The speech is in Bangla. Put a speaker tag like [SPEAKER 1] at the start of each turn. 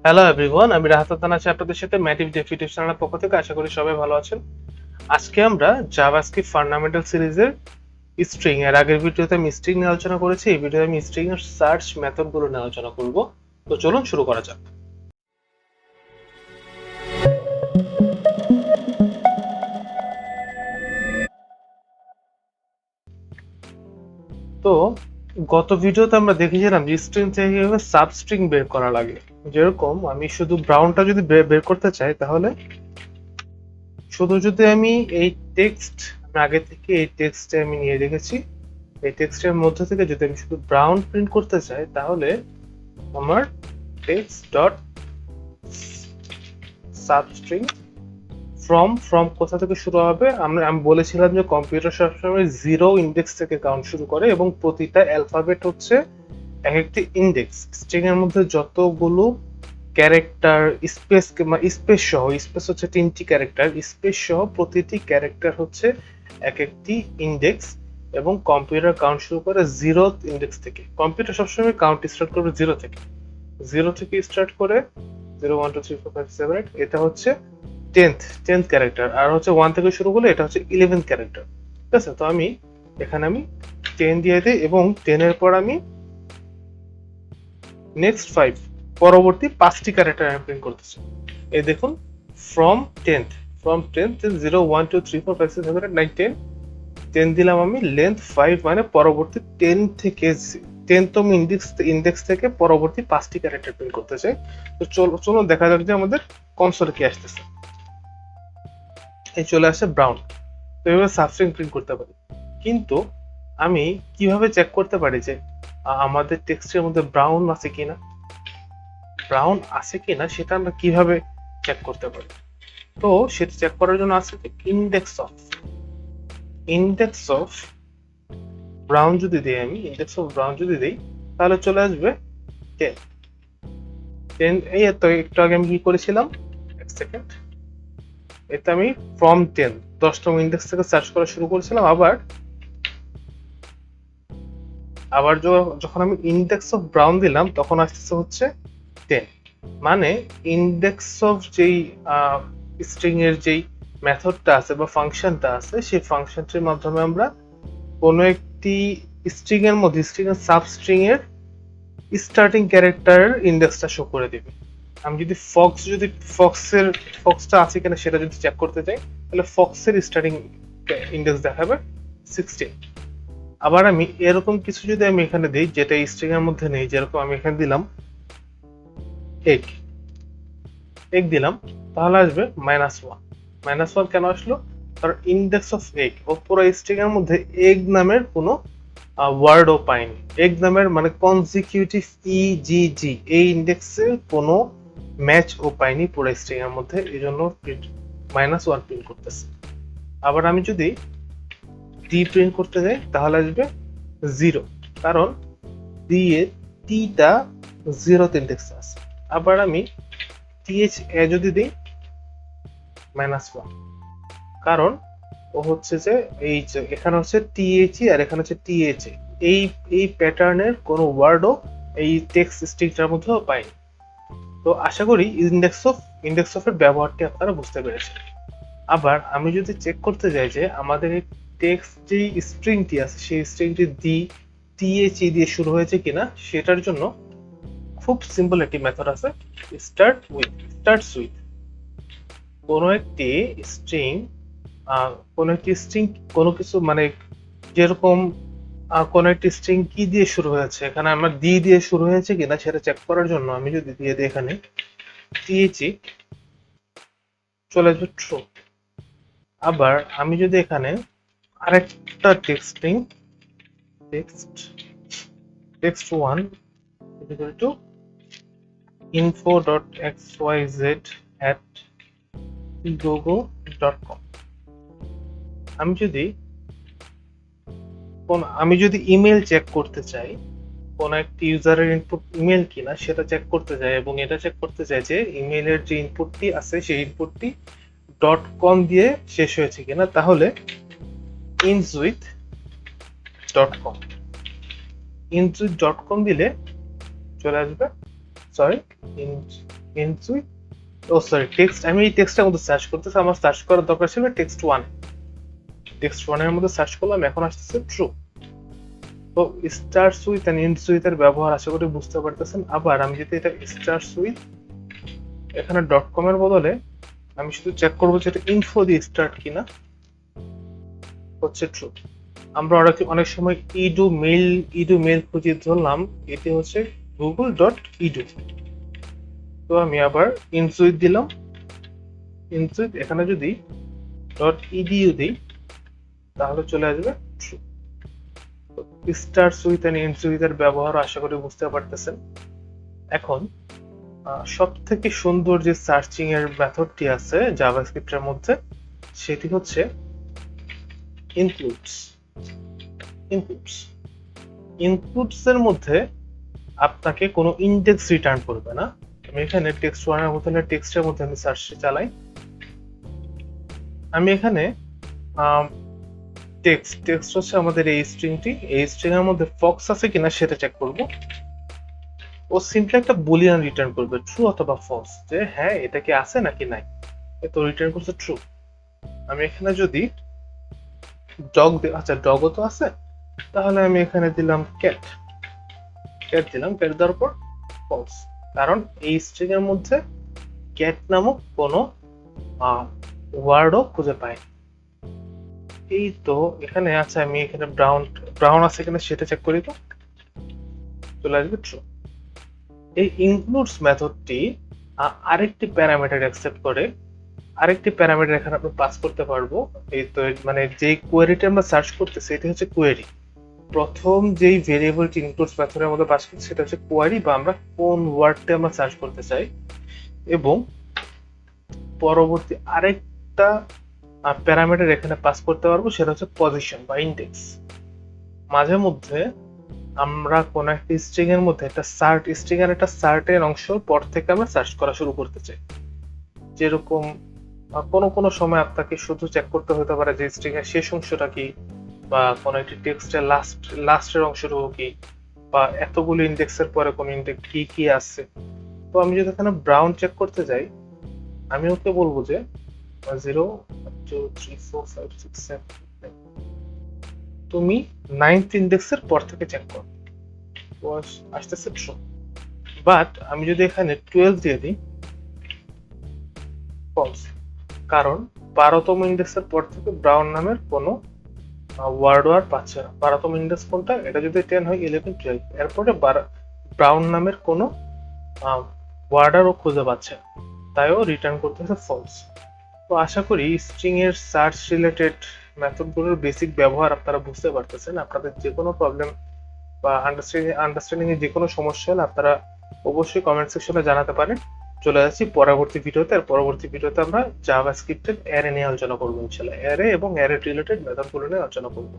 [SPEAKER 1] হ্যালো এভরিওয়ান, আমি রাহাত আছি আপনাদের সাথে MativeDev ইউটিউব চ্যানেলের পক্ষ থেকে। আশা করি সবাই ভালো আছেন। আজকে আমরা জাভাস্ক্রিপ্ট ফান্ডামেন্টাল সিরিজের স্ট্রিং এর আগের ভিডিওতে আমি স্ট্রিং নিয়ে আলোচনা করেছি। এই ভিডিওতে আমি স্ট্রিং এর সার্চ মেথড গুলো নিয়ে আলোচনা করব। তো চলুন শুরু করা যাক। তো গত ভিডিওতে আমরা দেখেছিলাম যে স্ট্রিং থেকে কিভাবে সাবস্ট্রিং বের করা লাগে। যেরকম আমি শুধু ব্রাউনটা যদি বের করতে চাই, তাহলে শুধু যদি আমি এই টেক্সট আগে থেকে এই টেক্সটে আমি নিয়ে রেখেছি, এই টেক্সটের মধ্যে থেকে যদি আমি শুধু ব্রাউন প্রিন্ট করতে চাই, তাহলে আমার টেক্সট ডট সাবস্ট্রিং ফ্রম কোথা থেকে শুরু হবে। আমি বলেছিলাম যে কম্পিউটার সবসময় 0 ইন্ডেক্স থেকে কাউন্ট শুরু করে এবং প্রতিটা অ্যালফাবেট হচ্ছে এক একটি ইন্ডেক্স। স্ট্রিং এর মধ্যে যতগুলো ক্যারেক্টার স্পেস সহ, স্পেস হচ্ছে 3টি ক্যারেক্টার, স্পেস সহ প্রতিটি ক্যারেক্টার হচ্ছে এক একটি ইন্ডেক্স এবং কম্পিউটার কাউন্ট শুরু করে 0th ইন্ডেক্স থেকে। কম্পিউটার সবসময় কাউন্ট স্টার্ট করবে 0 থেকে স্টার্ট করে 0 1 2 3 4 5 6 7 8, এটা হচ্ছে 10th ক্যারেক্টার, আর হচ্ছে 1 থেকে শুরু করলে এটা হচ্ছে 11th ক্যারেক্টার। ঠিক আছে, তো এখানে আমি 10 দিয়ে দিই এবং 10 এর পর আমি নেক্সট 5 পরবর্তী 5টি ক্যারেক্টার আমি প্রিন্ট করতেছি। এই দেখুন, ফ্রম 10th 0 1 2 3 4 5 6 7 8 9 10 10 দিলাম আমি, লেন্থ 5 মানে পরবর্তী 10 থেকে 10তম ইন্ডেক্স থেকে পরবর্তী 5টি ক্যারেক্টার প্রিন্ট করতে চাই। তো চলো দেখা যাক যে আমাদের কনসোলে কি আসতেছে। এই চলে আসে ব্রাউন। তো এইভাবে সাবস্ট্রিং প্রিন্ট করতে পারি, কিন্তু আমি কিভাবে চেক করতে পারি যে আমাদের টেক্সটের মধ্যে ব্রাউন আছে কিনা সেটা আমরা কিভাবে চেক করতে পারি। তো সেটা চেক করার জন্য আছে ইন্ডেক্স অফ ব্রাউন যদি দিই, তাহলে চলে আসবে 10। এই তো একটু আগে আমি কি করেছিলাম, এক সেকেন্ড, এটা আমি ফ্রম 10তম ইন্ডেক্স থেকে সার্চ করা শুরু করেছিলাম। আবার যখন আমি ইন্ডেক্স অফ ব্রাউন দিলাম, তখন আসতেছে হচ্ছে 10। মানে ইন্ডেক্স অফ যেই স্ট্রিং এর যেই মেথডটা আছে বা ফাংশনটা আছে, সেই ফাংশনটির মাধ্যমে আমরা কোনো একটি স্ট্রিং এর সাবস্ট্রিং এর স্টার্টিং ক্যারেক্টারের ইন্ডেক্সটা শো করে দিবে। আমি যদি ফক্সটা আছে কিনা সেটা যদি চেক করতে চাই, তাহলে ফক্সের স্টার্টিং ইন্ডেক্স দেখাবে 16। আবার আমি এরকম কিছু যদি আমি এখানে দিই যেটা স্ট্রিং এর মধ্যে নেই, যেরকম আমি এখানে দিলাম এগ দিলাম, তাহলে আসবে -1। কেন আসলো? কারণ ইন্ডেক্স অফ এগ ও পুরো স্ট্রিং এর মধ্যে এগ নামের কোনো ওয়ার্ডও পাইনি। এগ নামের মানে কনজিকিউটিভ ইজিজি, এই ইন্ডেক্সের কোনো ম্যাচ ও পাইনি পুরো স্ট্রিং এর মধ্যে, এই জন্য -1 প্রিন্ট করতেছে। আবার আমি যদি ডি প্রিন্ট করতে যাই, তাহলে আসবে 0, কারণ ডি এর টিটা 0th ইন্ডেক্সে আছে। আবার আমি টিএইচ এ যদি দিই, -1, কারণ ও হচ্ছে যে এই যে এখানে হচ্ছে টিএইচই আর এখানে হচ্ছে টিএইচএ, এই প্যাটার্নের কোনো ওয়ার্ডও এই টেক্সট স্ট্রিংটার মধ্যেও পাইনি। তো আশা করি ইন্ডেক্স অফ এর ব্যবহারটি আপনারা বুঝতে পেরেছেন। আবার আমি যদি চেক করতে যাই যে আমাদের এই টেক্সট যে স্ট্রিংটি আছে, সেই স্ট্রিংটি টিএইচই দিয়ে শুরু হয়েছে কিনা, সেটার জন্য খুব সিম্পল একটি মেথড আছে, startsWith। কোনো একটি স্ট্রিং কোনো কিছু মানে যেরকম কোনো একটি স্ট্রিং কি দিয়ে শুরু হয়েছে, এখানে আমার দিয়ে শুরু হয়েছে কিনা সেটা চেক করার জন্য আমি যদি দিয়ে দিই এখানে টিএইচই, চলে আসবে ট্রু। আবার আমি যদি এখানে আরেকটা text1 info.xyz@google.com, আমি যদি ইমেল চেক করতে চাই, কোন একটি ইউজারের ইনপুট ইমেল কিনা সেটা চেক করতে চাই, এবং এটা চেক করতে চাই যে ইমেলের যে ইনপুটটি আছে সেই ইনপুটটি .com দিয়ে শেষ হয়েছে কিনা, তাহলে endsWith.com দিলে চলে আসবে, endsWith টেক্সট, আমি এই টেক্সটের মধ্যে সার্চ করতেছি, আমার সার্চ করার দরকার ছিল টেক্সট 1 এর মধ্যে সার্চ করলাম, এখন আসতেছে ট্রু। তো startsWith and endsWith এর ব্যবহার আশা করি বুঝতে পারতেছেন। আবার আমি যদি এটা startsWith এখানে .com এর বদলে আমি শুধু চেক করবো যে এটা ইনফো দিয়ে স্টার্ট কিনা, হচ্ছে ট্রু। আমরা অনেক সময় ইডু মেইল খুঁজে ধরলাম, এটি হচ্ছে google.edu। তো আমি আবার endsWith দিলাম, endsWith এখানে যদি .edu দিই তাহলে চলে আসবে ট্রু। startsWith and endsWith এর ব্যবহার আশা করি বুঝতে পারতেছেন। এখন সব থেকে সুন্দর যে সার্চিং এর মেথডটি আছে জাভাস্ক্রিপ্টের মধ্যে, সেটি হচ্ছে ইনক্লুডস এর মধ্যে আপনাকে কোনো ইন্ডেক্স রিটার্ন করবে না। আমি এখানে টেক্সট 1 এর মধ্যে টেক্সটের মধ্যে আমি সার্চ চালাই, আমি এখানে টেক্সট হচ্ছে আমাদের এই স্ট্রিংটি, এই স্ট্রিং এর মধ্যে ফক্স আছে কিনা সেটা চেক করব। ও সিম্পলি একটা বুলিয়ান রিটার্ন করবে, ট্রু অথবা ফলস, যে হ্যাঁ এটা কি আছে নাকি নাই। তো রিটার্ন করছে ট্রু। আমি এখানে যদি আচ্ছা ডগও তো আছে, তাহলে আমি এখানে দিলাম ক্যাট দিলাম, ক্যাট দেওয়ার পর ফলস, কারণ এই স্ট্রিং এর মধ্যে ক্যাট নামক কোনো ওয়ার্ডও খুঁজে পাই। এই তো এখানে আছে, আমি এখানে ব্রাউন আছে কিনা সেটা চেক করি, তো চলে আসবে ট্রু। এই ইনক্লুডস মেথডটি আরেকটি প্যারামিটার অ্যাকসেপ্ট করে, আরেকটি প্যারামিটার এখানে আমরা পাস করতে পারবো। এই তো মানে যে কোয়েরিটা আমরা সার্চ করতেছি এটা হচ্ছে কোয়েরি। প্রথম যেই ভেরিয়েবলটি ইনক্লুডস মেথডের মধ্যে পাস করছি সেটা হচ্ছে কোয়েরি, বা আমরা কোন ওয়ার্ডটা আমরা সার্চ করতে চাই। এবং পরবর্তী আরেকটা প্যারামিটার এখানে পাস করতে পারবো, সেটা হচ্ছে পজিশন বা ইন্ডেক্স। মাঝে মধ্যে আমরা কোন একটা স্ট্রিং এর মধ্যে একটা স্ট্রিং এর একটা সার্টেন অংশ পর থেকে আমরা সার্চ করা শুরু করতে চাই। যেরকম কোনো সময় আপনাকে শুধু চেক করতে হতে পারে যে স্ট্রিং এর শেষ অংশটা কি, বা কোন একটি টেক্সটের লাস্টের অংশটুকু কি, বা এতগুলো ইন্ডেক্সের পরে কোন ইন্ডেক্স কি আছে। তো আমি যদি এখানে ব্রাউন চেক করতে যাই, আমি ওকে বলবো যে 0 2 3 4 5 6 7 তুমি 9th ইন্ডেক্সের পর থেকে চেক করো, আসতেছে ট্রু। বাট আমি যদি এখানে 12 দিয়ে দিই, ফলস, কারণ 12তম ইন্ডেক্সের পর থেকে ব্রাউন নামের কোনো ওয়ার্ড পাচ্ছে না। 12তম ইন্ডেক্স কোনটা, এটা যদি 10 হয় 11 12, এরপরে ব্রাউন নামের কোনো ওয়ার্ডারও খুঁজে পাচ্ছে না, তাইও রিটার্ন করতেছে ফলস। তো আশা করি স্ট্রিং এর সার্চ রিলেটেড মেথডগুলোর বেসিক ব্যবহার আপনারা বুঝতে পারতেছেন। আপনাদের যে কোনো প্রবলেম বা আন্ডারস্ট্যান্ডিং এর যে কোনো সমস্যা হলে আপনারা অবশ্যই কমেন্ট সেকশনে জানাতে পারেন। চলে যাচ্ছি পরবর্তী ভিডিওতে। আর পরবর্তী ভিডিওতে আমরা জাভাস্ক্রিপ্টের অ্যারে নিয়ে আলোচনা করবো ইনশাআল্লাহ, অ্যারে এবং অ্যারে রিলেটেড মেথডগুলো নিয়ে আলোচনা করবো।